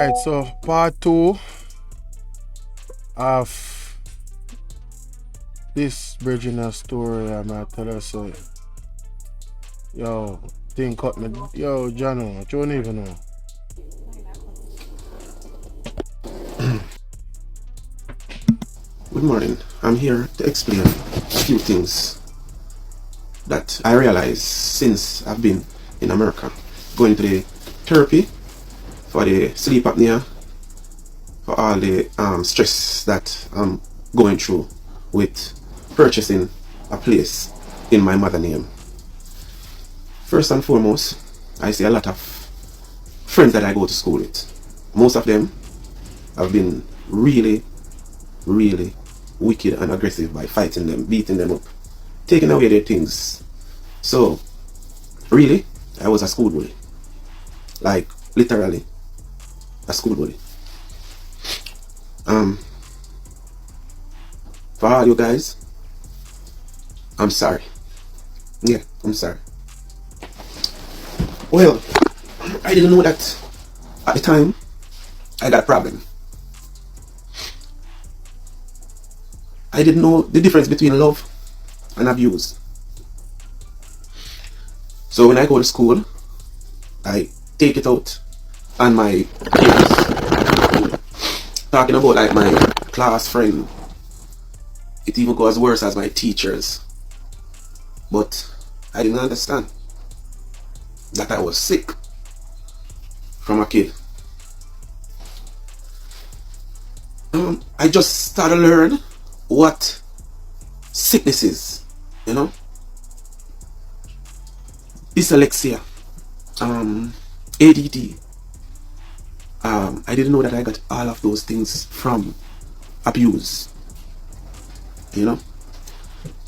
Right, so part two of this Virginia story, I'm gonna tell us, yo, thing cut me, yo, Jano, I don't even know. Good morning. I'm here to explain a few things that I realized since I've been in America. Going to the therapy for the sleep apnea, for all the stress that I'm going through with purchasing a place in my mother name. First and foremost, I see a lot of friends that I go to school with. Most of them have been really, really wicked and aggressive by fighting them, beating them up, taking away their things. So, really, I was a school bully. Like, literally, a school bully. Um, for all you guys, I'm sorry. Yeah, I'm sorry. Well, I didn't know that at the time I got a problem. I didn't know the difference between love and abuse. So when I go to school, I take it out on my peers. Talking about like my class friend. It even goes worse as my teachers. But I didn't understand that I was sick from a kid. I just started to learn what sickness is, you know, dyslexia, ADD. I didn't know that I got all of those things from abuse, you know.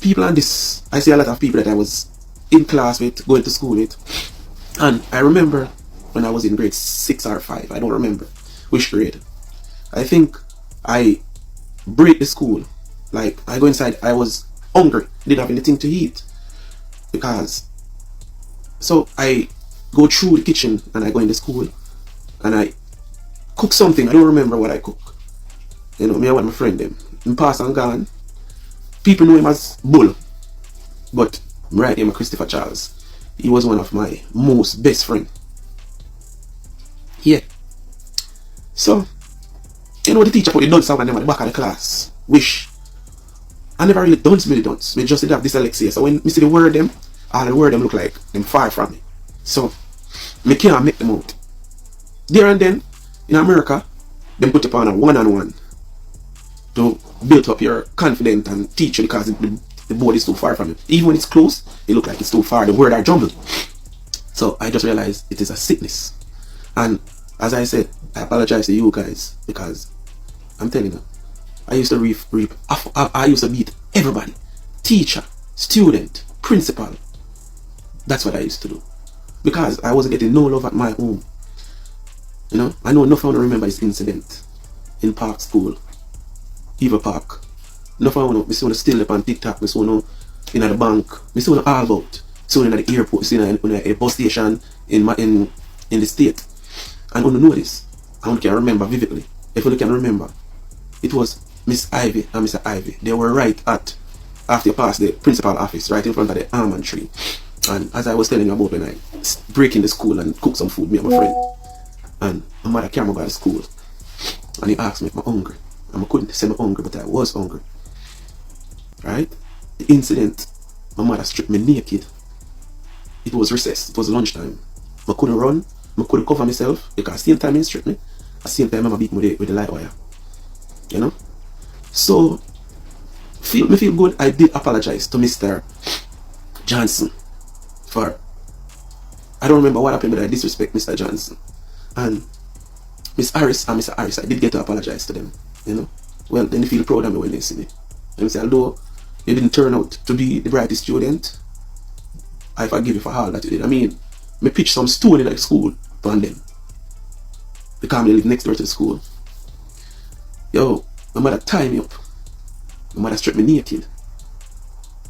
People on this, I see a lot of people that I was in class with, going to school with, and I remember when I was in grade 6 or 5, I don't remember which grade. I think I break the school. Like, I go inside, I was hungry, didn't have anything to eat. So I go through the kitchen and I go in the school and I cook something. I don't remember what I cook. You know, me and my friend them. In pass and gone. People know him as Bolo. But right here, Christopher Charles. He was one of my most best friend. Yeah. So, you know, the teacher put the dunce out and them at the back of the class. Wish. I never really dunce me the dunce. Me just did have dyslexia. So when me see the word them, all the word them look like them far from me. So, me can't make them out. There and then, in America, them put upon a one-on-one to build up your confidence and teach you because the board is too far from you. Even when it's close, it looks like it's too far. The word are jumbled. So I just realized it is a sickness. And as I said, I apologize to you guys because I'm telling you, I used to I used to beat everybody. Teacher, student, principal. That's what I used to do. Because I wasn't getting no love at my home. You know, I know enough I want to remember this incident in Park School, Eva Park. Enough I want to steal up on TikTok, I want to in the bank, I want to all about. So in the airport, in a bus station in the state. And I want to know this. I want to remember vividly. If you can remember, it was Miss Ivy and Mr. Ivy. They were right at, after you pass the principal office, right in front of the almond tree. And as I was telling you about when I break in the school and cook some food, me and my friend. And my mother carried me to school. And he asked me if I'm hungry. And I couldn't say I'm hungry, but I was hungry. Right? The incident, my mother stripped me naked. It was recess, it was lunchtime. I couldn't run, I couldn't cover myself, because at the same time he stripped me, at the same time I beat me with the light wire. You know? So, me feel good. I did apologize to Mr. Johnson for, I don't remember what happened, but I disrespect Mr. Johnson. And Miss Harris and Mr. Harris, I did get to apologize to them. You know? Well, then they feel proud of me when they see me. And they say, although you didn't turn out to be the brightest student, I forgive you for all that you did. I mean, me pitch some stone in the school on them. Because they live next door to the school. Yo, my mother tie me up. My mother stripped me naked.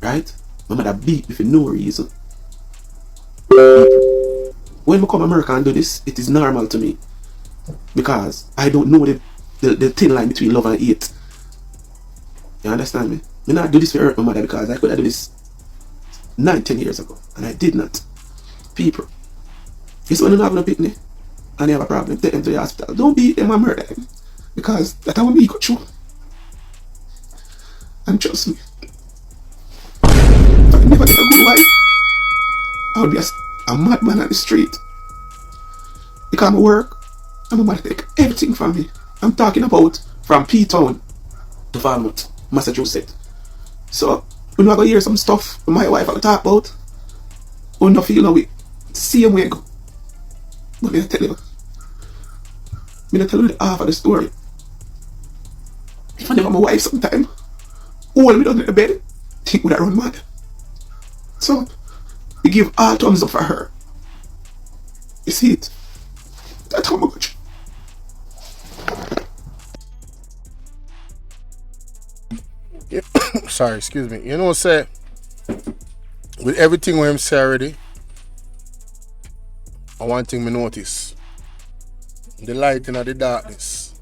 Right? My mother beat me for no reason. When I come to America and do this, it is normal to me. because I don't know the thin line between love and hate. You understand me? Me not do this to hurt my mother because I could have done this 9-10 years ago and I did not. People, it's when you don't have no picnic and you have a problem, take them to the hospital. Don't beat them and murder them because that's how me go through. And trust me, if I never get a good wife, I would be a madman on the street. Because I work, and my mother take everything from me. I'm talking about from P-Town to Falmouth, Massachusetts. So, when I go hear some stuff my wife I talk about, when I feel no way, same way I go. But I tell you, I tell you the half of the story. If I never my wife sometime, hold me down in the bed, think would I run mad. So, we give all thumbs up for her. You see it? That's how much. Yeah. Sorry, excuse me. You know, say, with everything we him say already, one thing me notice, the light in the darkness.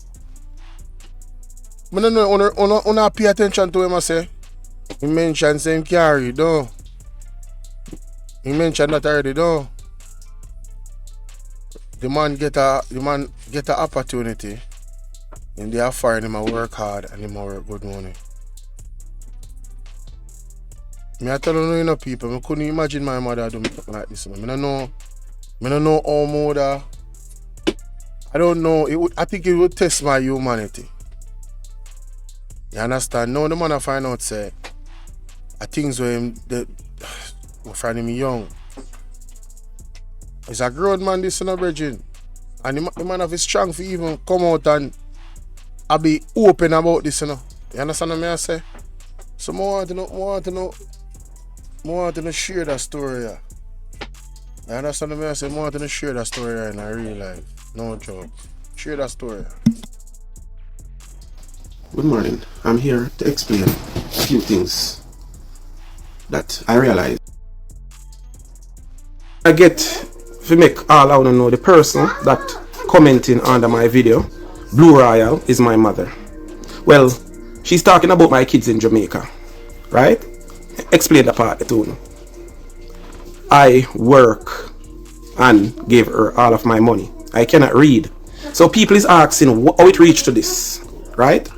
I don't know, una pay attention to him, I say. He mentioned same carry, though. He mentioned that already, though. The man get a opportunity and they are firing him to work hard and him work good money. Me I tell you know people, I couldn't imagine my mother doing something like this. I don't know how mother. I don't know. I think it would test my humanity. You understand? Now the man I find out say things where him we find him young. He's a grown man, this in a virgin. And the man have his strong for even come out and I be open about this, you know. You understand what I say? So I want to share that story. Yeah. You understand what I say? I want to share that story in a real life. No joke. Share that story. Good morning. I'm here to explain a few things that I realize. I get to make all I want to know the person that commenting under my video, Blue Royal, is my mother. Well, she's talking about my kids in Jamaica, right? Explain the part to me. I work and gave her all of my money. I cannot read. So people is asking how it reached to this, right?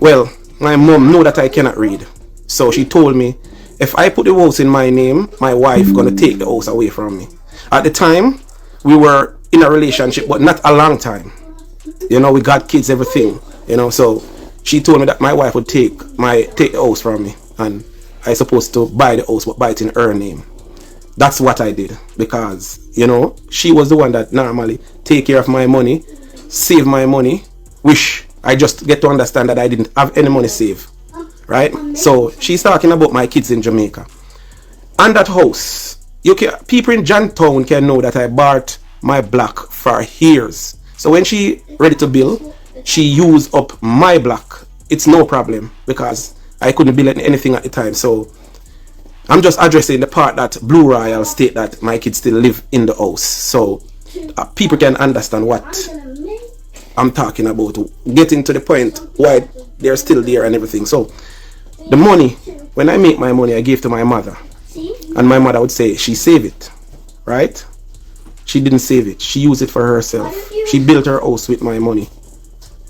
Well, my mom know that I cannot read. So she told me, if I put the house in my name, my wife gonna take the house away from me. At the time, we were in a relationship, but not a long time. You know, we got kids, everything. You know, so she told me that my wife would take the house from me, and I supposed to buy the house, but buy it in her name. That's what I did because, you know, she was the one that normally take care of my money, save my money, which I just get to understand that I didn't have any money saved. Right? So she's talking about my kids in Jamaica. And that house, people in Johntown can know that I bought my block for years. So when she ready to build, she used up my block. It's no problem because I couldn't build anything at the time. So I'm just addressing the part that Blue Royal state that my kids still live in the house. So people can understand what I'm talking about, getting to the point why they're still there and everything. So the money, when I make my money, I give to my mother. And my mother would say, she saved it, right? She didn't save it. She used it for herself. She built her house with my money,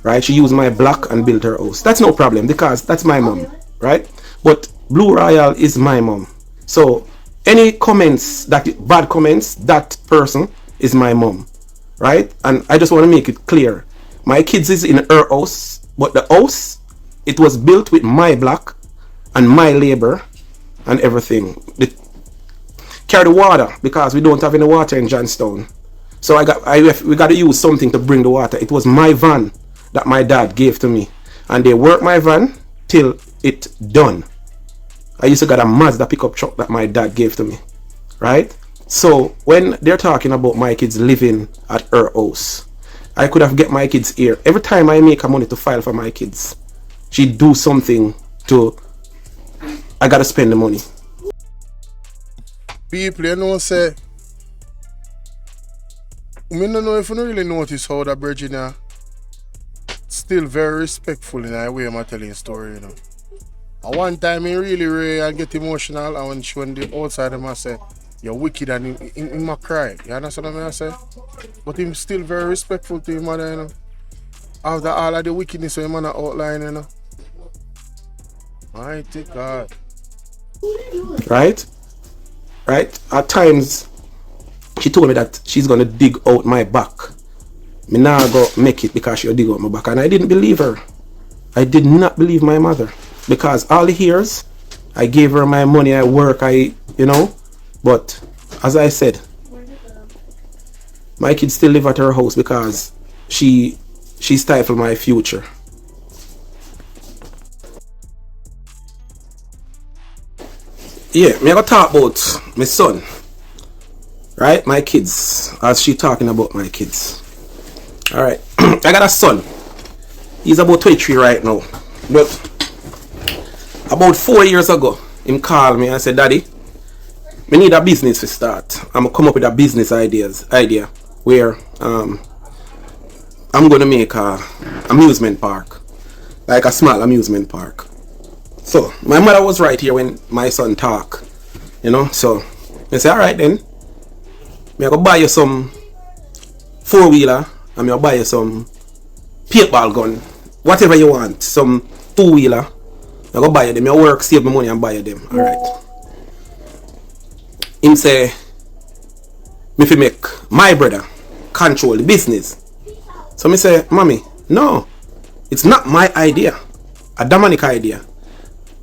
right? She used my block and built her house. That's no problem because that's my mom, right? But Blue Royal is my mom. So any comments, bad comments, that person is my mom, right? And I just want to make it clear. My kids is in her house, but the house, it was built with my block and my labor and everything. Carry the water because we don't have any water in Johnstown. So we got to use something to bring the water. It was my van that my dad gave to me. And they worked my van till it done. I used to get a Mazda pickup truck that my dad gave to me. Right? So when they're talking about my kids living at her house, I could have get my kids here. Every time I make a money to file for my kids, she do something to, I gotta spend the money. People, you know, say, Me no know if you don't really notice how that Virginia still very respectful in the way I'm telling story, you know. At one time he really rare and get emotional, and when she went the outside him I say, you're wicked, and he might cry. You understand what I say? But him still very respectful to his mother, you know. After all of the wickedness so him man outline, you know. Mighty God. Right? Right? At times she told me that she's gonna dig out my back. Me now go make it because she'll dig out my back. And I didn't believe her. I did not believe my mother. Because all the years I gave her my money, I work, you know. But as I said, my kids still live at her house because she stifled my future. Yeah, me gonna talk about my son. Right? My kids. As she talking about my kids. Alright. I got a son. He's about 23 right now. But about 4 years ago, him called me and said, Daddy, we need a business to start. I'm gonna come up with a business idea where I'm gonna make a amusement park. Like a small amusement park. So my mother was right here when my son talk. You know, so I say, alright then. Me I go buy you some 4-wheeler and me I buy you some paintball gun. Whatever you want. Some 2-wheeler. I go buy you them. I work, save my money and buy you them. Alright. Him say, me fi make my brother control the business. So me say, Mommy, no. It's not my idea. A demonic idea.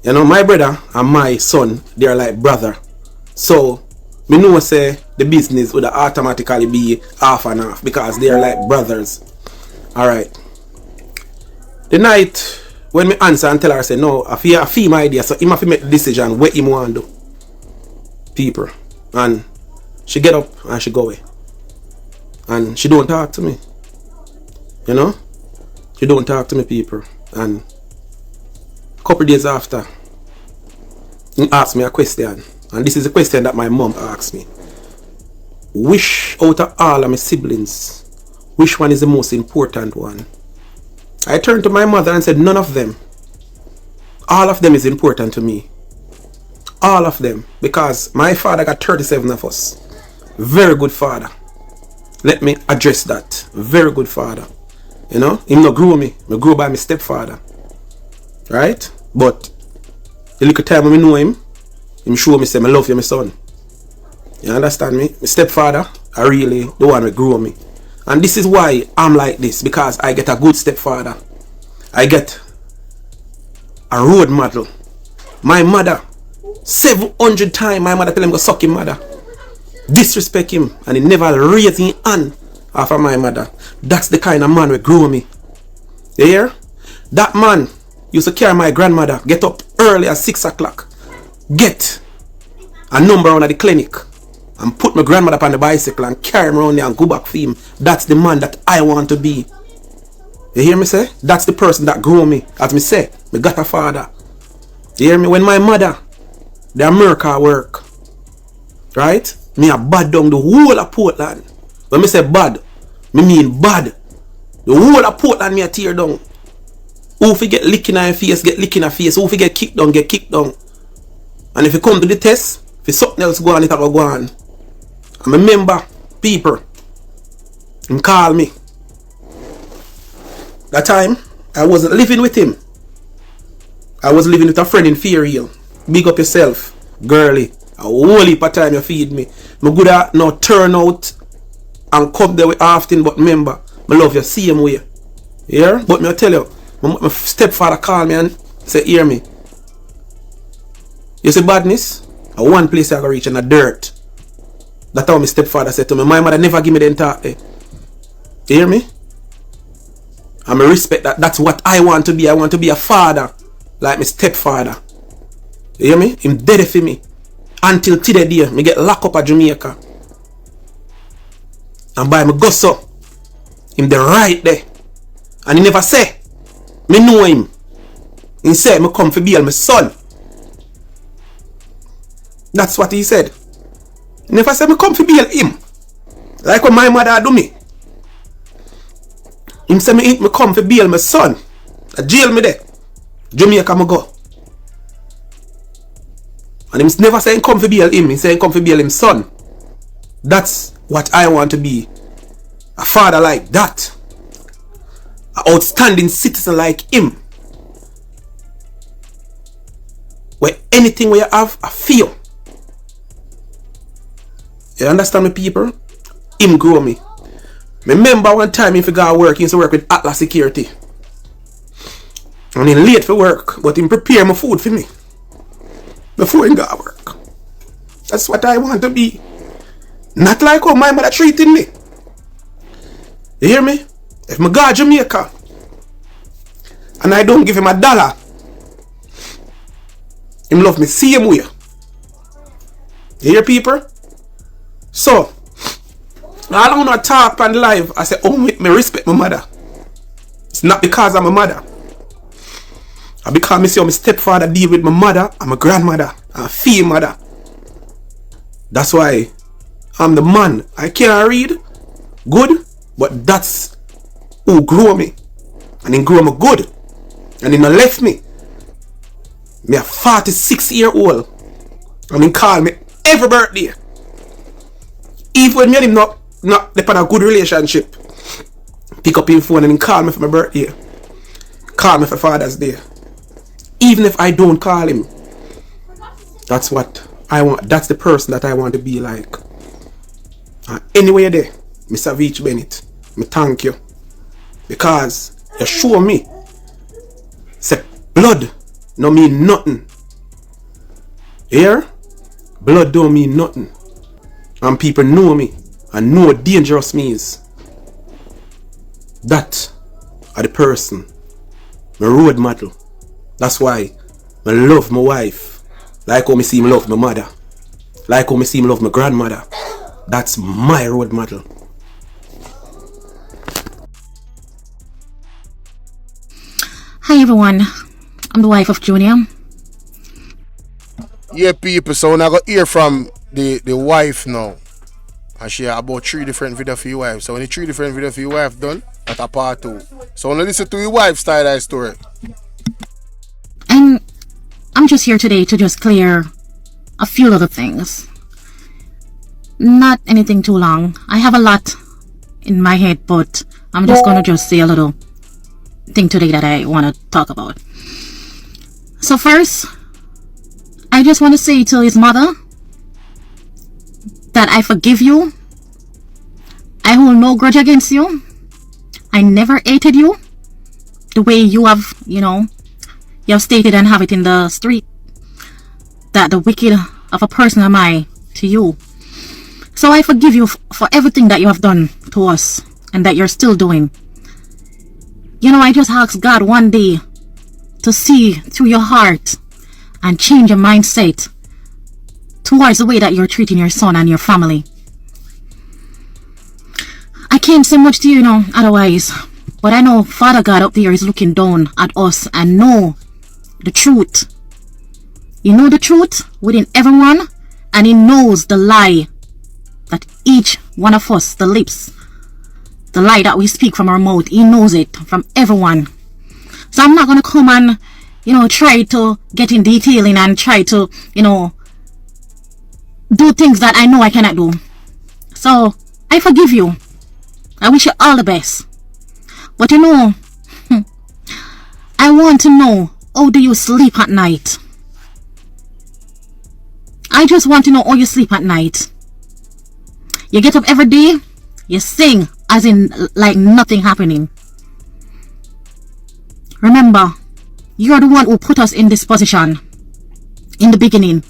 You know, my brother and my son, they are like brother. So, me know say the business would automatically be half and half because they are like brothers. Alright. The night when me answer and tell her, say, no, I feel my idea, so he have to make the decision what he want to do. People. And she get up and she go away. And she don't talk to me. You know? She don't talk to me, people. And a couple days after, he asked me a question. And this is a question that my mom asked me. Which out of all of my siblings, which one is the most important one? I turned to my mother and said, none of them. All of them is important to me. All of them. Because my father got 37 of us. Very good father. Let me address that. Very good father. You know, him not grow me. I grew by my stepfather. Right? But the little time when I know him show me say, I love you, my son. You understand me? My stepfather are really the one that grew me. And this is why I'm like this. Because I get a good stepfather. I get a road model. My mother, 700 times my mother tell him go suck him mother. Disrespect him. And he never raise his hand after my mother. That's the kind of man that grew me. You hear? That man used to carry my grandmother, get up early at 6 o'clock. Get a number around at the clinic and put my grandmother up on the bicycle and carry him around there and go back for him. That's the man that I want to be. You hear me say? That's the person that grew me. As me say, me got a father. You hear me? When my mother, the America work, right? Me a bad down the whole of Portland. When me say bad, me mean bad. The whole of Portland me a tear down. Who fi get lick in your face, get lick in your face. Who fi get kicked down, get kicked down. And if you come to the test, if something else go on, it will go on. I remember people, him call me. That time, I wasn't living with him. I was living with a friend in Fair Hill. Big up yourself, girly. A whole heap of time you feed me. I good at now turn out and come there often, but remember, I love you same way. Yeah? But me I tell you, my stepfather called me and say, hear me. You see badness? One place I go reach in the dirt. That's how my stepfather said to me. My mother never give me the talk there. You hear me? And I respect that. That's what I want to be. I want to be a father. Like my stepfather. You hear me? Him dead for me. Until today, me get locked up at Jamaica. And by my gusso, him the right there. And he never say, me know him. He say, me come for bail my son. That's what he said. He never said me come for bail him. Like what my mother do me. Him say me come for bail my son. A jail me there. Jamaica me go. And him never say come for bail him. He say come for bail him son. That's what I want to be. A father like that. An outstanding citizen like him. Where anything where you have, I feel. You understand me, people? Him grow me. Remember one time if he got work, he used to work with Atlas Security. And he late for work, but he prepare my food for me. Before he got work. That's what I want to be. Not like how my mother treating me. You hear me? If I go to Jamaica and I don't give him $1, him love me same way. You hear, people? So, I don't want to talk on live. I say, oh, me respect my mother. It's not because I'm a mother. It's because I see how my stepfather deal with my mother and my grandmother and a female mother. That's why I'm the man. I can't read good, but that's who grew me. And he grew me good. And he not left me. Me a 46-year-old. And he call me every birthday. Even when me and him not depend on a good relationship. Pick up his phone and he call me for my birthday. Call me for Father's Day. Even if I don't call him. That's what I want. That's the person that I want to be like. And anyway there, Mr. Veach Bennett, me thank you. Because you show me. Say blood no mean nothing. Here? Blood don't mean nothing. And people know me and know what dangerous means. That are the person. My road model. That's why I love my wife. Like how me see me love my mother. Like how me see me love my grandmother. That's my road model. Hi everyone, I'm the wife of Junior. Yeah, people, so when I got hear from the wife now, and she have about 3 different videos for your wife. So when the 3 different videos for your wife done, that's a part 2. So when I listen to your wife's style story. And I'm just here today to just clear a few little things. Not anything too long. I have a lot in my head, but I'm just gonna just say a little thing today that I want to talk about. So first, I just want to say to his mother that I forgive you. I hold no grudge against you. I never hated you the way you have, you have stated and have it in the street, that the wicked of a person am I to you. So I forgive you for everything that you have done to us and that you're still doing. I just ask God one day to see through your heart and change your mindset towards the way that you're treating your son and your family. I can't say much to you, otherwise, but I know Father God up there is looking down at us and know the truth. You know the truth within everyone, and he knows the lie that each one of us, the lips, the lie that we speak from our mouth, he knows it from everyone. So I'm not going to come and, try to get in detailing and try to, do things that I know I cannot do. So I forgive you. I wish you all the best. But I want to know, how do you sleep at night? I just want to know how you sleep at night. You get up every day, you sing as in like nothing happening. Remember, you're the one who put us in this position in the beginning,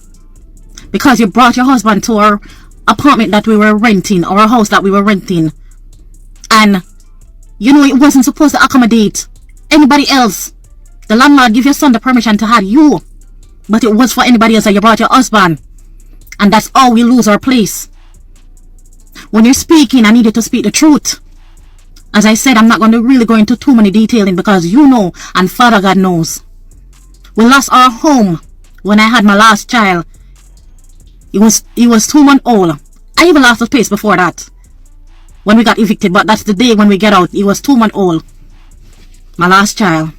because you brought your husband to our apartment that we were renting, or a house that we were renting, and it wasn't supposed to accommodate anybody else. The landlord gave your son the permission to have you, but it was for anybody else, that you brought your husband, and that's how we lose our place. When you're speaking, I needed to speak the truth. As I said, I'm not going to really go into too many detailing, because you know and Father God knows. We lost our home when I had my last child. He was 2 months old. I even lost the place before that, when we got evicted, but that's the day when we get out. He was 2 months old. My last child.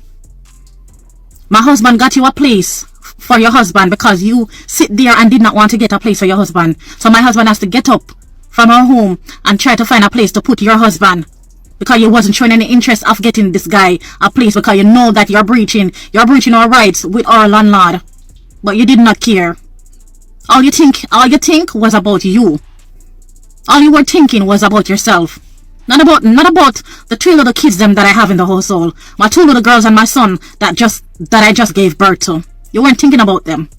My husband got you a place for your husband because you sit there and did not want to get a place for your husband. So my husband has to get up from our home and try to find a place to put your husband, because you wasn't showing any interest of getting this guy a place, because you know that you're breaching our rights with our landlord. But you did not care. All you think was about you. All you were thinking was about yourself. Not about the 3 little kids them that I have in the household. My 2 little girls and my son that I just gave birth to. You weren't thinking about them.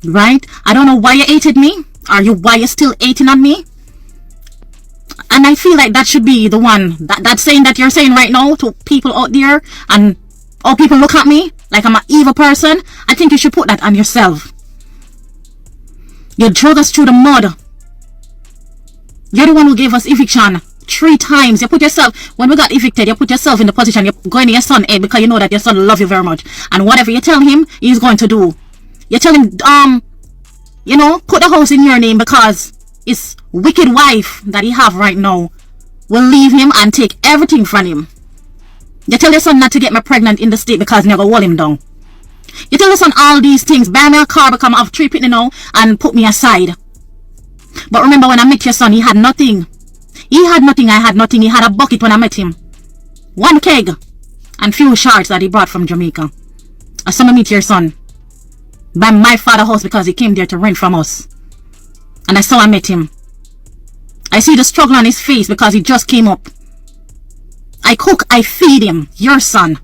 Right? I don't know why you hated me. Or why you're still hating on me. And I feel like that should be the one, that saying that you're saying right now to people out there, and all people look at me like I'm an evil person. I think you should put that on yourself. You drug us through the mud. You're the one who gave us eviction 3 times. You put yourself, when we got evicted, you put yourself in the position you're going to your son head because you know that your son loves you very much. And whatever you tell him, he's going to do. You tell him, you know, put the house in your name because his wicked wife that he have right now will leave him and take everything from him. You tell your son not to get me pregnant in the state because never hold him down. You tell your son all these things. Buy me a car, become have 3 pitney now and put me aside. But remember when I met your son, he had nothing. He had nothing, I had nothing. He had a bucket when I met him. 1 keg and few shorts that he brought from Jamaica. I saw me meet your son by my father's house because he came there to rent from us. And I saw I met him. I see the struggle on his face because he just came up. I cook, I feed him, your son.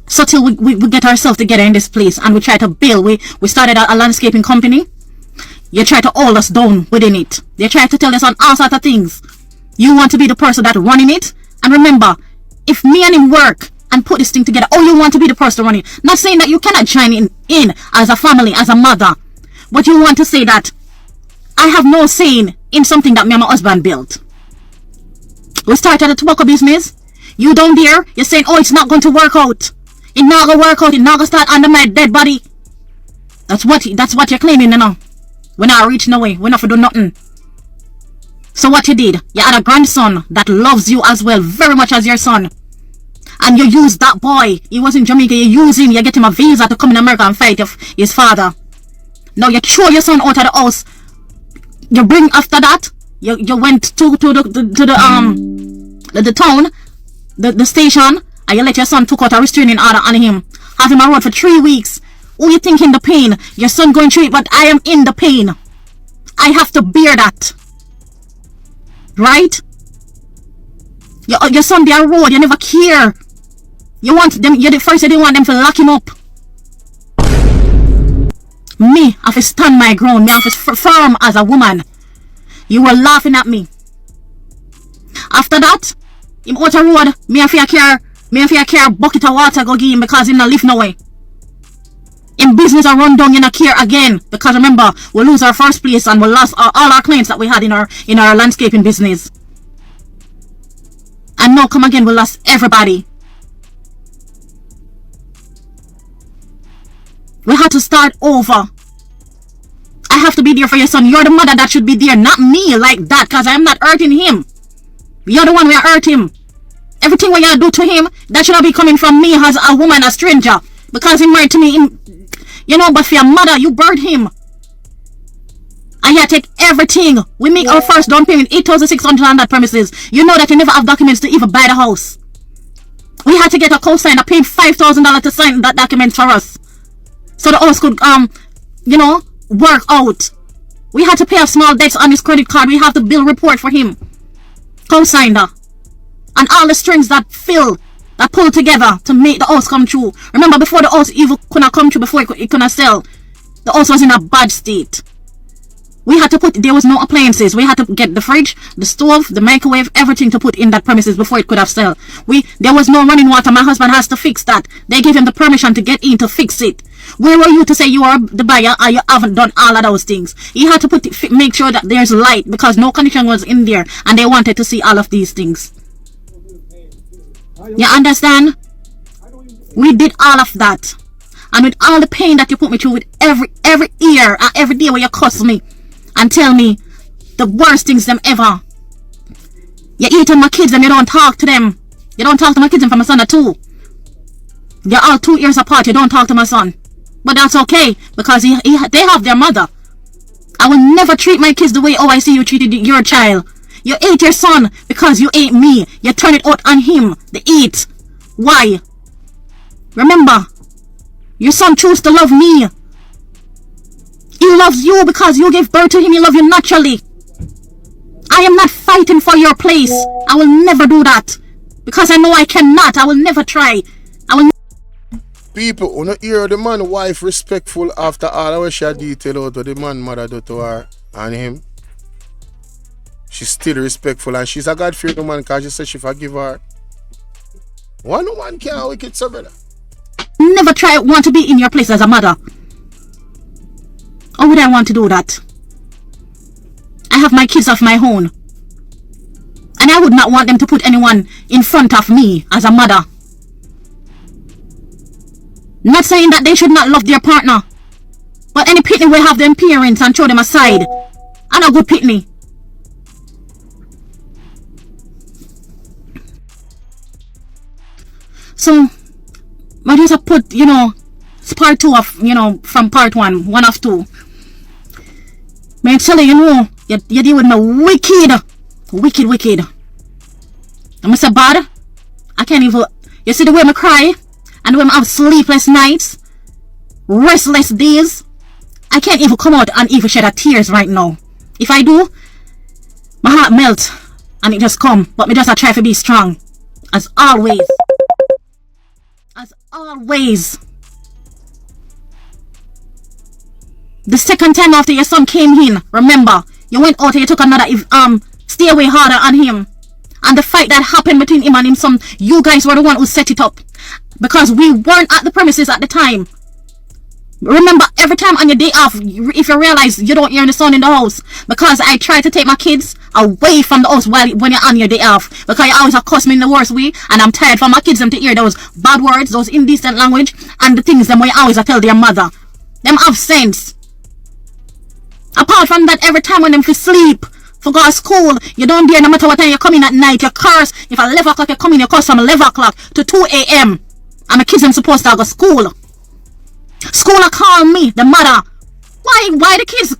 So till we get ourselves together in this place and we try to build. We started a landscaping company. You try to hold us down within it. You try to tell us on all sorts of things. You want to be the person that running it. And remember, if me and him work and put this thing together, oh, you want to be the person running it. Not saying that you cannot join in as a family, as a mother. But you want to say that I have no say in something that me and my husband built. We started a tobacco business. You down there, you're saying, oh, it's not going to work out. It's not going to work out. It's not going to start under my dead body. That's what you're claiming, you know. We're not reaching away. We're not for do nothing. So what you did, you had a grandson that loves you as well, very much as your son. And you used that boy. He was in Jamaica. You use him. You get him a visa to come in America and fight his father. Now you throw your son out of the house. You bring after that. You went to the town, the station, and you let your son took out a restraining order on him. Have him around for 3 weeks. Who you think in the pain? Your son going through it, but I am in the pain. I have to bear that. Right? Your son there road, you never care. You want them, you're the first, you didn't want them to lock him up. Me, I have to stand my ground. Me, I have to firm as a woman. You were laughing at me. After that, him out the road, me have to carry a bucket of water go give him because he not live no way. In business I run down, you not care again. Because remember, we lose our first place and we lost all our clients that we had in our landscaping business. And now come again, we lost everybody. We had to start over. I have to be there for your son. You're the mother that should be there, not me like that, because I am not hurting him. You're the one who hurt him. Everything what you do to him, that should not be coming from me as a woman, a stranger. Because he married to me, you know, but for your mother, you burned him. And you take everything. We make our first down payment, $8,600 on that premises. You know that you never have documents to even buy the house. We had to get a co-signer paying $5,000 to sign that document for us. So the house could, you know, work out. We had to pay off small debts on his credit card. We have to bill report for him. Co-signer. And all the strings that pull together to make the house come true. Remember, before the house even could not come true, before it could not sell, the house was in a bad state. We had to there was no appliances. We had to get the fridge, the stove, the microwave, everything to put in that premises before it could have sold. There was no running water. My husband has to fix that. They gave him the permission to get in to fix it. Where were you to say you are the buyer and you haven't done all of those things? He had to make sure that there's light because no connection was in there and they wanted to see all of these things. You understand? We did all of that. And with all the pain that you put me through, with every year and every day where you cuss me and tell me the worst things them ever. You eat on my kids and you don't talk to them. You don't talk to my kids and for my son too. They're all 2 years apart. You don't talk to my son. But that's okay because they have their mother. I will never treat my kids the way I see you treated your child. You ate your son because you ate me. You turn it out on him. They eat. Why? Remember, your son chose to love me. He loves you because you gave birth to him. He loves you naturally. I am not fighting for your place. I will never do that. Because I know I cannot. I will never try. People, when you hear the man wife respectful after all what she detail out what the man mother do to her and him, she's still respectful and she's a God-fearing woman because she said she forgive her. One woman can't wicked so brother. Never want to be in your place as a mother. Or would I want to do that? I have my kids of my own. And I would not want them to put anyone in front of me as a mother. Not saying that they should not love their partner. But any pitney will have them parents and throw them aside. And a good pitney. So, I just put, it's part 2 of, from part 1 of 2. May I tell you, you deal with me wicked. I'm so bad. I can't even, you see the way I cry? And when I have sleepless nights, restless days, I can't even come out and even shed a tears right now. If I do, my heart melts and it just come. But me just try to be strong. As always. As always. The second time after your son came in, remember, you went out and you took another stay away harder on him. And the fight that happened between him and him, you guys were the one who set it up. Because we weren't at the premises at the time. Remember, every time on your day off, if you realize you don't hear the son in the house, because I try to take my kids away from the house when you're on your day off, because you always cuss me in the worst way, and I'm tired for my kids them to hear those bad words, those indecent language, and the things them where you always tell their mother. Them have sense. Apart from that, every time when them for sleep, for go to school, you don't dare no matter what time you come in at night, you curse. If at 11 o'clock you come in, you curse from 11 o'clock to 2 a.m. And my kids them supposed to go to school. School call me, the mother. Why the kids,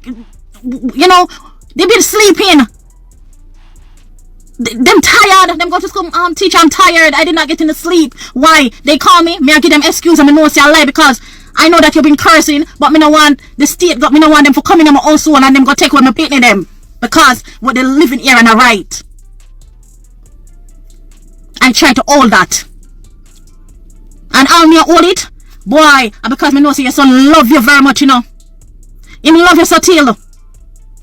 they been sleeping. Them tired. Them go to school, teacher, I'm tired. I did not get in the sleep. Why? They call me. May I give them excuse and I know say I lie because I know that you've been cursing, but me no want the state, but me no want them for coming in my own soul and them go take away my pitney them. Because what they living here and are right. I try to hold that. And all me hold it, boy, and because me know say your son love you very much, Him love you so till.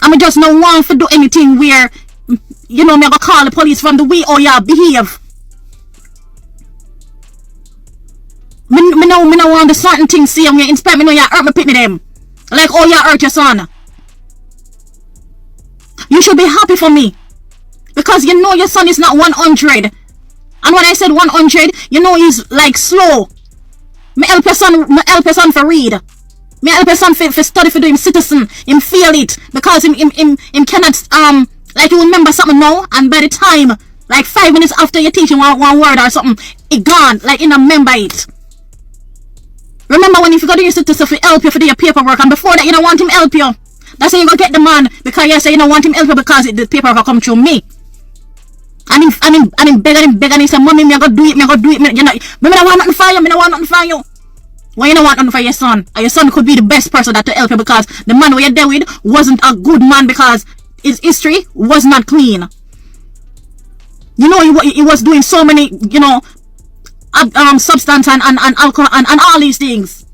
And me just no want to do anything where, me go call the police from the way how you behave. Me no want the certain things see when you inspire me know you hurt me pitney them. Like how you hurt your son. You should be happy for me. Because you know your son is not 100. And when I said 100, he's like slow. Me help your son for read. Me help your son for study for doing citizen. Him feel it. Because him cannot, like you remember something now. And by the time, like 5 minutes after you teach him one word or something, it gone. Like you remember it. Remember when if you go to your citizen to help you for do your paperwork. And before that you don't want him help you. That's how you go get the man. Because you say you don't want him help you because the paperwork come through me. And him beg and he say, mommy, me go do it. Me don't want nothing for you. Me don't want nothing for you. Why you don't want nothing for your son? And your son could be the best person that to help you because the man who you're there with wasn't a good man because his history was not clean. He was doing so many, substance and alcohol and all these things.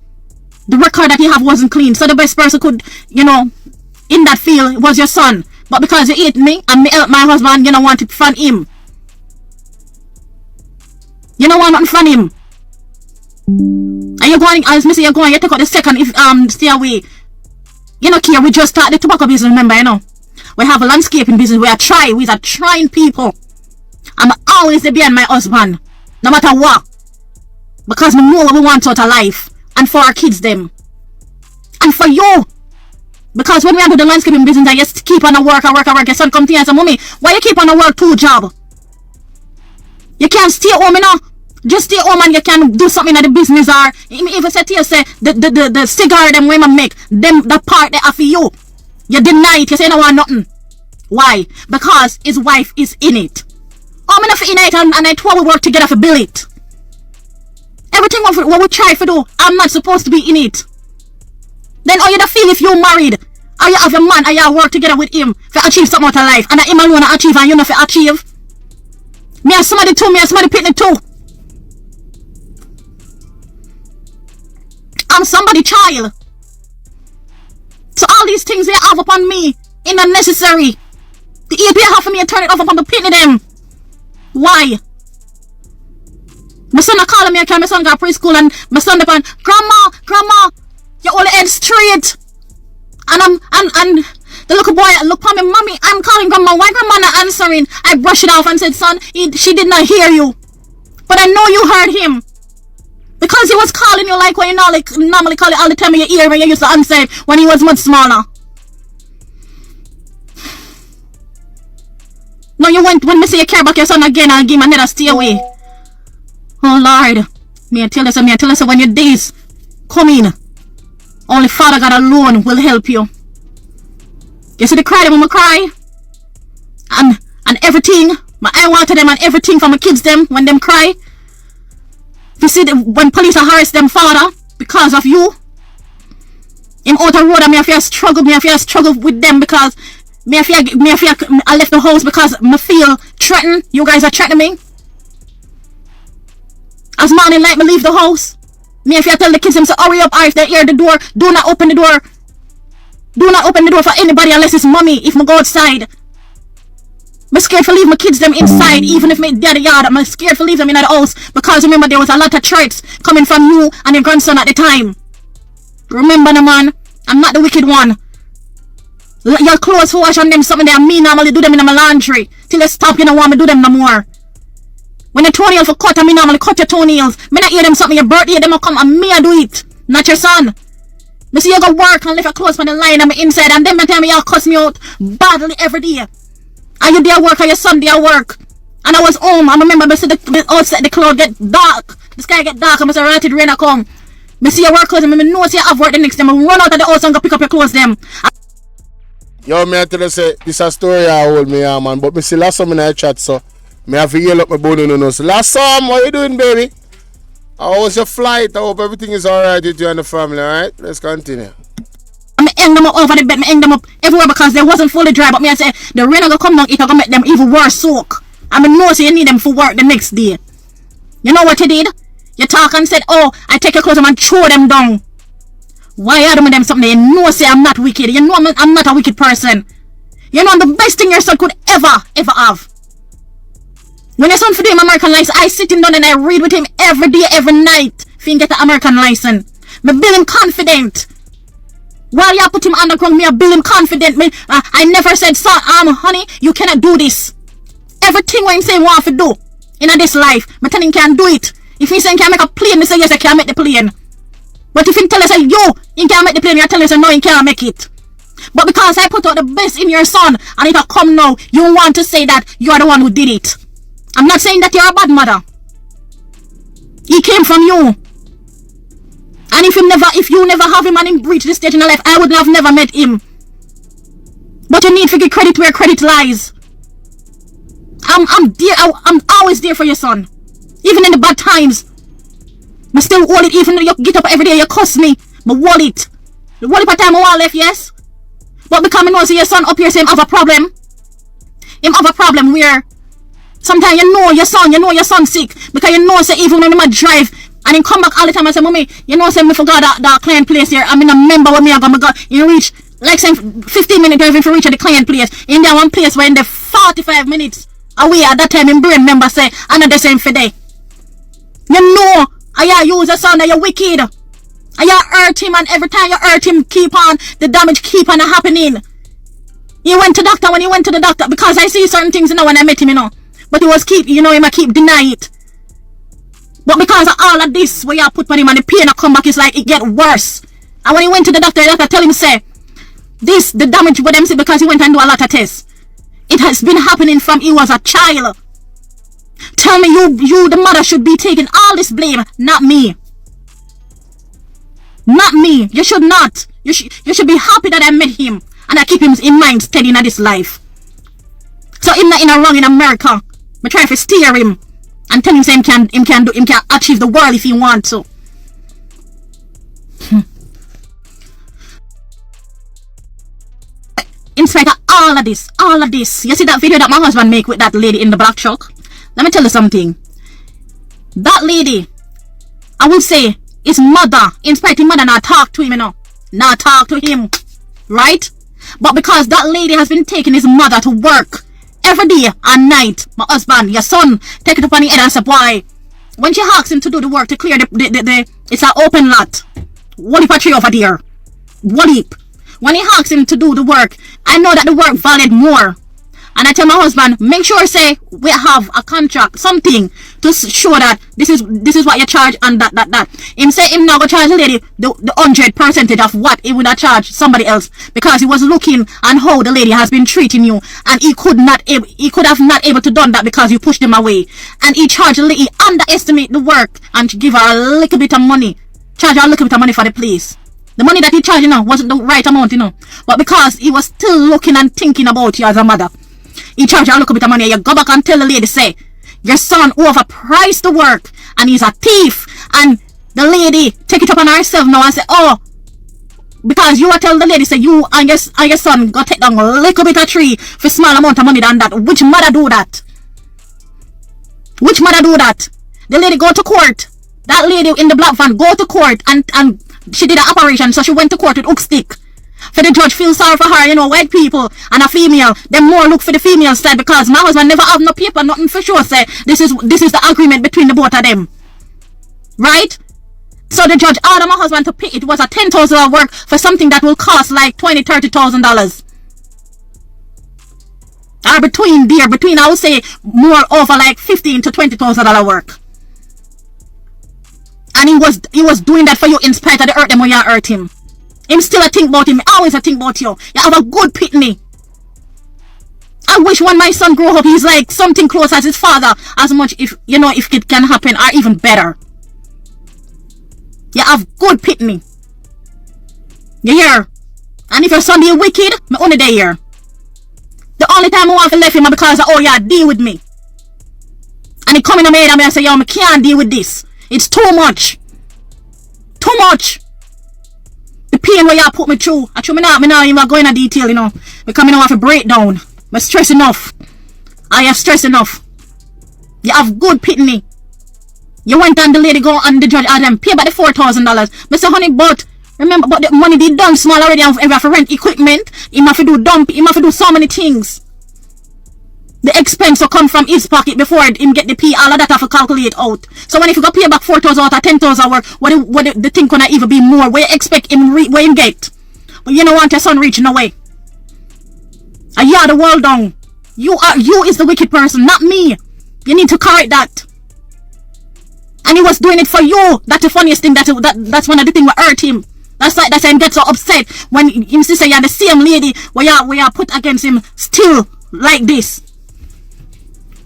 The record that he have wasn't clean. So the best person could, in that field was your son. But because you hate me and me help my husband, you don't want it from him. You don't want nothing from him. And you're going, as me say, you take out the second stay away. You know, care, we just start the tobacco business, remember, We have a landscaping business. We are trying people. I'm always there behind my husband. No matter what. Because we know what we want out of life. And for our kids them. And for you. Because when we do the landscaping business, I just keep on the work, your son come to you and say, mommy, why you keep on the work 2 job? You can't stay home, you know. Just stay home and you can do something at the business or if I say to you, say the cigar them women make, them the part they are for you. You deny it, you say no want nothing. Why? Because his wife is in it. I'm enough in it and I told we work together for build it. Everything what we try to do, I'm not supposed to be in it. Then how you da feel if you're married? Or you have a man or you work together with him to achieve something out of life and that him alone achieve and you know for achieve? Me and somebody too, me and somebody pitney too. I'm somebody's child. So all these things they have upon me is unnecessary. The EPA have for me to turn it off upon the pitney them. Why? My son are calling me again, my son got preschool and my son upon grandma, your old head straight. And the little boy look at me, mommy, I'm calling grandma. Why grandma not answering? I brushed it off and said, son, she did not hear you. But I know you heard him. Because he was calling you like what you know, like normally call it all the time in your ear when you used to answer when he was much smaller. No, you went when me say you care about your son again and give him another stay away. Oh Lord, me I tell you when your days come in, only Father God alone will help you. You see the cry them when I cry? And everything, my eye water them and everything for my kids them when them cry. You see when police harass them father because of you. In outer road me I feel struggle with them because I left the house because I feel threatened. You guys are threatening me. As morning light me leave the house. Me if I tell the kids them to hurry up or if they hear the door, do not open the door. Do not open the door for anybody unless it's mommy if I go outside. I'm scared to leave my kids them inside even if my daddy yard. I'm scared to leave them in the house because remember there was a lot of threats coming from you and your grandson at the time. Remember no man, I'm not the wicked one. Your clothes for wash on them something that me normally do them in my laundry till they stop you don't want me do them no more. When the toenail for cut, I me normally cut your toenails. Me not hear them something your birthday, them will come and me I do it. Not your son. Me see you go work and leave your clothes on the line and me inside and then me tell me y'all cuss me out badly every day. And you there work and your son there work. And I was home. I remember me see the outside the cloud get dark. The sky get dark and me say right it rain a come. Me see your work clothes and me know see you have work the next day. Me run out of the house and go pick up your clothes them. Yo, me I tell you say this a story I hold me man, but me see last time in the chat so me have to yell up my bone no. So last time, what you doing, baby? How was your flight? I hope everything is alright with you and the family, alright? Let's continue. I hang them up over the bed, I hang them up everywhere because they wasn't fully dry, but me I say the rain gonna come down, it gonna make them even worse soak. I mean know so you need them for work the next day. You know what you did? You talk and said, oh, I take your clothes and throw them down. Why are them something? You know say I'm not wicked. You know I'm not a wicked person. You know I'm the best thing your son could ever have. When your son for doing American license, I sit him down and I read with him every day, every night. If he get the American license. Me build him confident. While you put him underground, me I build him confident. I never said, son, honey, you cannot do this. Everything what him say want to do in this life, me tell him can't do it. If he say he can make a plane, me say yes, I can make the plane. But if he tell us say yo, he can't make the plane, you tell us no, he can't make it. But because I put out the best in your son, and if I come now, you want to say that you're the one who did it. I'm not saying that you're a bad mother. He came from you. And if you never have him and him reach this stage in your life, I would have never met him. But you need to give credit where credit lies. I'm there. I'm always there for your son. Even in the bad times. I still hold it even though you get up every day, you cuss me. But hold it. The hold it for time I want left, yes? But because I know see your son up here say him have a problem. Him have a problem where sometimes you know your son sick. Because you know say even when him a drive and him come back all the time and say, mommy, you know say me forgot that client place here. I mean a member when me I got you reach like say 15 minutes driving for reach at the client place. In there one place where in the 45 minutes away at that time in brain member say another same for day. You know I use your son that you're wicked. I hurt him and every time you hurt him keep on the damage keep on happening. He went to doctor when he went to the doctor because I see certain things when I met him but he was keep him I keep deny it. But because of all of this where you put on him and the pain come back it's like it get worse. And when he went to the doctor tell him say this the damage with them say because he went and do a lot of tests. It has been happening from he was a child. Tell me you the mother should be taking all this blame, not me. Not me. You should not. You should be happy that I met him and I keep him in mind steady in this life. So him not in a wrong in America. I try to steer him and tell him say him can achieve the world if he wants to. In spite of all of this, you see that video that my husband make with that lady in the black truck? Let me tell you something. That lady, I will say, his mother, in spite of his mother not talk to him, not talk to him, right? But because that lady has been taking his mother to work every day and night, my husband, your son, take it upon the head and say, why? When she asks him to do the work to clear it's an open lot. What if a tree over there? What if? When he asks him to do the work, I know that the work valued more. And I tell my husband, make sure say we have a contract, something to show that this is what you charge and that. Him say him now go charge the lady the 100% of what he would have charged somebody else because he was looking and how the lady has been treating you, and he could have not able to done that because you pushed him away, and he charged the lady, underestimate the work and give her a little bit of money, charge her a little bit of money for the place. The money that he charged, wasn't the right amount, but because he was still looking and thinking about you as a mother, he charged you a little bit of money. You go back and tell the lady, say, your son overpriced the work and he's a thief. And the lady take it upon herself now and say, oh, because you are tell the lady, say, you and your son go take down a little bit of tree for small amount of money than that. Which mother do that? Which mother do that? The lady go to court. That lady in the black van go to court and she did an operation, so she went to court with hook stick. For the judge feel sorry for her, white people and a female, they more look for the female side because my husband never have no paper, nothing for sure say this is the agreement between the both of them. Right? So the judge ordered my husband to pay. It was a $10,000 work for something that will cost like $20,000-$30,000. Or between I would say more over like $15,000 to $20,000 work. And he was doing that for you in spite of the hurt them when you hurt him. Him still a think about him. Always a think about you. You have a good pitney. I wish when my son grow up, he's like something close as his father. As much if it can happen, or even better. You have good pitney. You hear? And if your son be wicked, me only day here. The only time I want to left him because deal with me. And he come in my head and I say, yo, I can't deal with this. It's too much. Too much. The pain where you put me through. Actually, me not even go into detail, because I don't have a breakdown. I'm stressed enough. I have stress enough. You have good pitney. You went and the lady go and the judge had them pay back the $4,000. I say, honey, but remember, but the money they done small already, and if you have to rent equipment, you have to do dump, you have to do so many things. The expense will come from his pocket before him get the pay. All of that have to calculate out. So when if you go pay back $4,000 out or $10,000 work, what the thing gonna even be more? Where you expect him where him get? But you don't want your son reaching away. And you are the world down. You is the wicked person, not me. You need to correct that. And he was doing it for you. That's the funniest thing. That's one of the things that hurt him. That's why him get so upset when him say you're the same lady where you put against him still like this.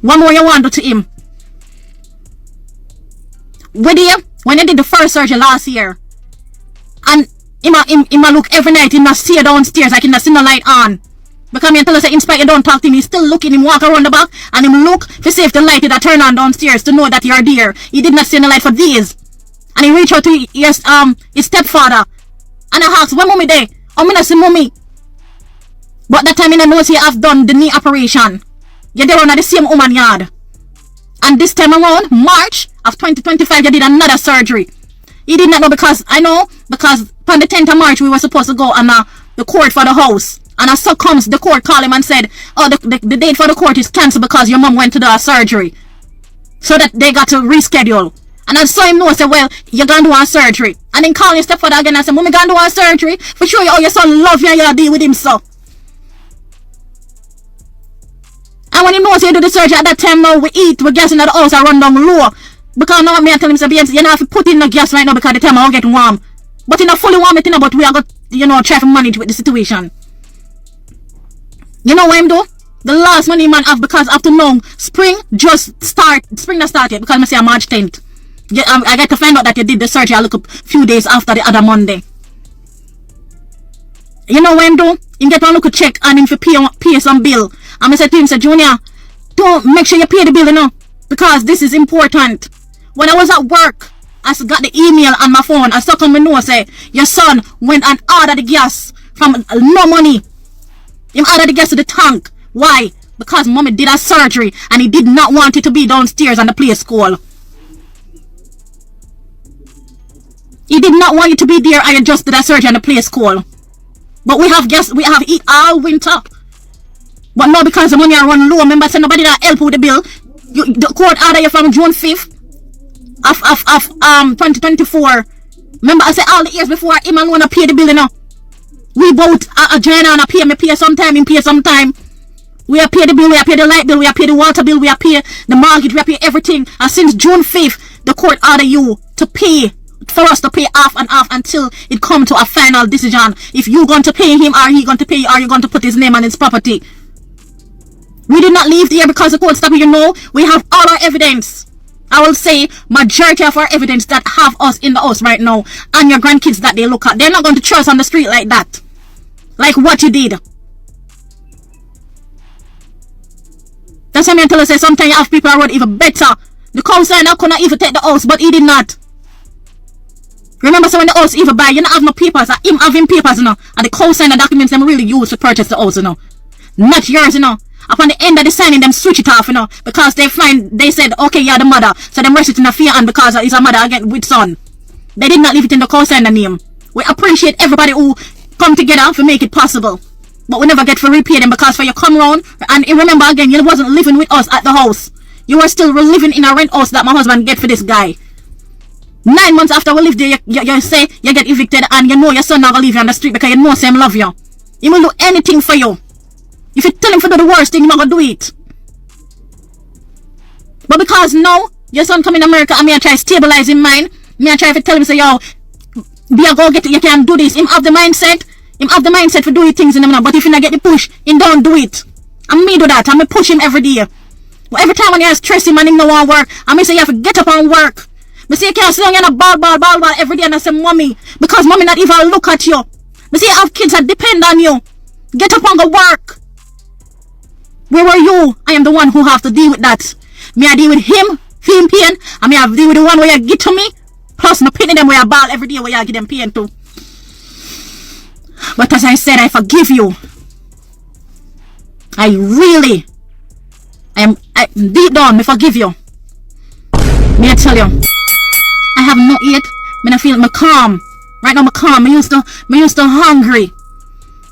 One more you want to do to him. When you did the first surgery last year, and him look every night, him see you downstairs like him not see no light on. Because me tell us in spite you don't talk to him, he's still looking, him walk around the back, and him look to see if the light that turn on downstairs to know that you're there. He did not see the light for days. And he reached out to his stepfather. And I asked, when mommy there? Oh, me not see mommy. But that time I know he have done the knee operation. You're there on the same woman yard. And this time around, March of 2025, you did another surgery. He did not know because on the 10th of March, we were supposed to go on the court for the house. And as so comes, the court called him and said, oh, the date for the court is cancelled because your mom went to the surgery. So that they got to reschedule. And I saw him know, I said, well, you're going to do a surgery. And then call your stepfather again and said, mommy going to do a surgery. For sure, your son love you and you'll deal with him, so. And when he knows you do the surgery at that time now, we eat, we gas in the house and run down low. Because now me I tell him, say, you don't have to put in the gas right now because the time I will get warm. But in a fully warm but we are going to, try to manage with the situation. You know what I'm doing? The last money man have because up to now, spring not started because I say March 10th. I get to find out that you did the surgery a little few days after the other Monday. You know when do? You get one look check and if you pay some bill. And I said to him, say, Junior, don't make sure you pay the bill, you know, because this is important. When I was at work, I got the email on my phone. I stuck on my nose, say, your son went and ordered the gas from no money. He ordered the gas to the tank. Why? Because mommy did a surgery and he did not want it to be downstairs on the play school. He did not want you to be there and you just did a surgery on the play school. But we have gas, we have eat all winter. But now because the money are run low, remember say nobody that help with the bill. The court order you from June 5th of 2024. Remember I said all the years before him alone to pay the bill, you know. We both join on pay me pay sometime, him pay sometime. We are pay the bill, we are pay the light bill, we are pay the water bill, we are pay the mortgage, we are pay everything. And since June 5th, the court order you to pay, for us to pay off and off until it come to a final decision. If you going to pay him or he going to pay you or you going to put his name on his property. We did not leave there because the court stopped. You know, we have all our evidence. I will say majority of our evidence that have us in the house right now and your grandkids that they look at. They're not going to trust on the street like that. Like what you did. That's why I tell you say sometimes you have people around even better. The co-signer could not even take the house, but he did not. Remember, so when the house even buy, you don't have no papers, him having papers, you know, and the co-signer documents them really use to purchase the house, you know. Not yours, you know. Upon the end of the signing, them switch it off, you know, because they said, okay, you're the mother, so them rest it in a fear and because it's a mother again with son. They did not leave it in the co-signer name. We appreciate everybody who come together to make it possible. But we never get to repay them because for you come round, and remember again, you wasn't living with us at the house. You were still living in a rent house that my husband get for this guy. 9 months after we live there, you say you get evicted and you know your son not gonna leave you on the street because you know him love you. He will do anything for you. If you tell him to do the worst thing, he's not gonna do it. But because now your son come in America and me I try to stabilize his mind, me I try to tell him say, yo, be a go get it, you can do this. Him have the mindset. Him have the mindset to do things in him now. But if you not get the push, he don't do it. And me do that. And me push him every day. But every time when you stress him and him no want work, and me say you have to get up and work. Me say you can't sit down and ball every day and I say mommy, because mommy not even look at you. Me say you have kids that depend on you. Get up and go work. Where were you? I am the one who have to deal with that. Me I deal with him, feel pain, and me have to deal with the one where you get to me. Plus me pity them where you ball every day where you give them pain too. But as I said, I forgive you. I deep down, me forgive you. Me I tell you, I have not yet. Me I feel me calm. Right now me calm. Me used to hungry.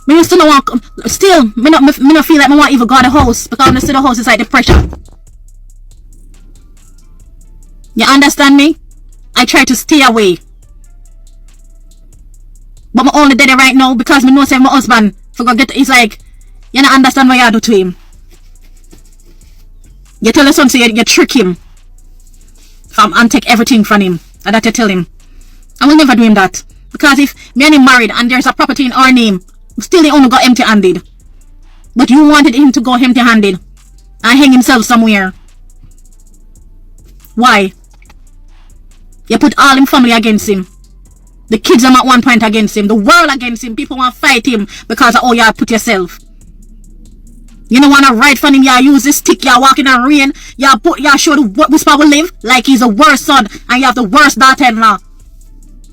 Me used to know. Still, me not feel like me want even go to the house because when I see the house is like the pressure. You understand me? I try to stay away. But I only did it right now because I know say my husband forgot get. It's like you don't understand what you do to him. You tell your son so you trick him and take everything from him. And that you tell him. I will never do him that. Because if me and him married and there's a property in our name, still he only got empty-handed. But you wanted him to go empty-handed and hang himself somewhere. Why? You put all him family against him. The kids are at one point against him. The world against him. People want to fight him because of how you put yourself. You don't want to write for him. You use this stick. You walk in the rain. You show the whisper will live like he's the worst son and you have the worst daughter-in-law.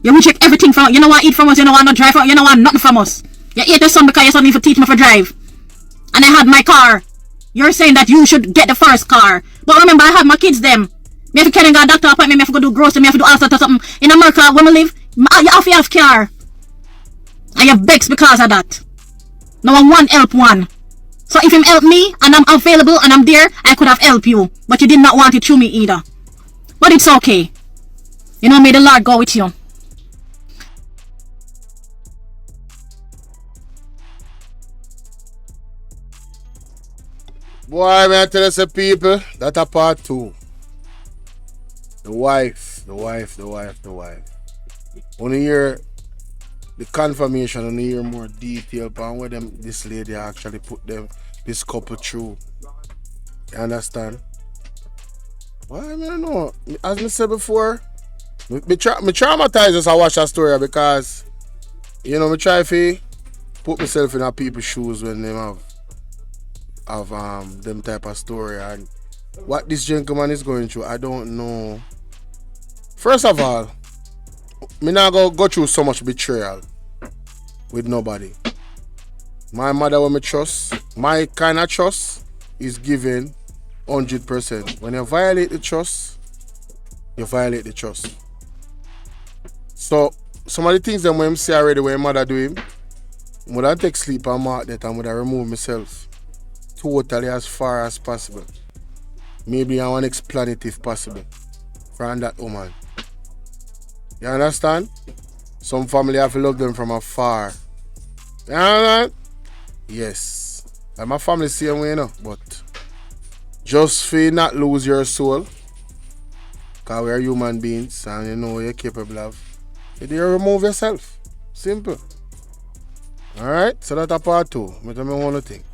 You reject everything from. You don't want to eat from us. You don't want to drive from us. You don't want nothing from us. You hate your son because your son even teach me to drive. And I had my car. You're saying that you should get the first car. But remember, I have my kids them. Me have to carry a doctor appointment. Me have to go do grocery. Me have to do all sorts of something. In America, when we live, you have to have car. And you're vexed because of that. No one help one. So if him help me and I'm available and I'm there, I could have helped you. But you did not want it through me either. But it's okay. You know, may the Lord go with you. Boy, man, I tell us people, that a part 2. The wife. Only hear the confirmation, only hear more detail on where this lady actually put them this couple through. You understand? Well, I don't know. As I said before, me traumatized as I watch that story because, you know, me try to put myself in a people's shoes when they have them type of story, and what this gentleman is going through, I don't know. First of all, me not go through so much betrayal with nobody. My mother when me trust, my kind of trust is given 100%. When you violate the trust, you violate the trust. So some of the things that when I see already when mother do him, would I take sleep and mark that and would I remove myself totally as far as possible. Maybe on one next planet if possible. From that woman. You understand? Some family have to love them from afar. You understand? Yes. And my family same way, you know, but just for not lose your soul, because we're human beings and you know you're capable of, you remove yourself. Simple. Alright, so that's a part 2. I want to think.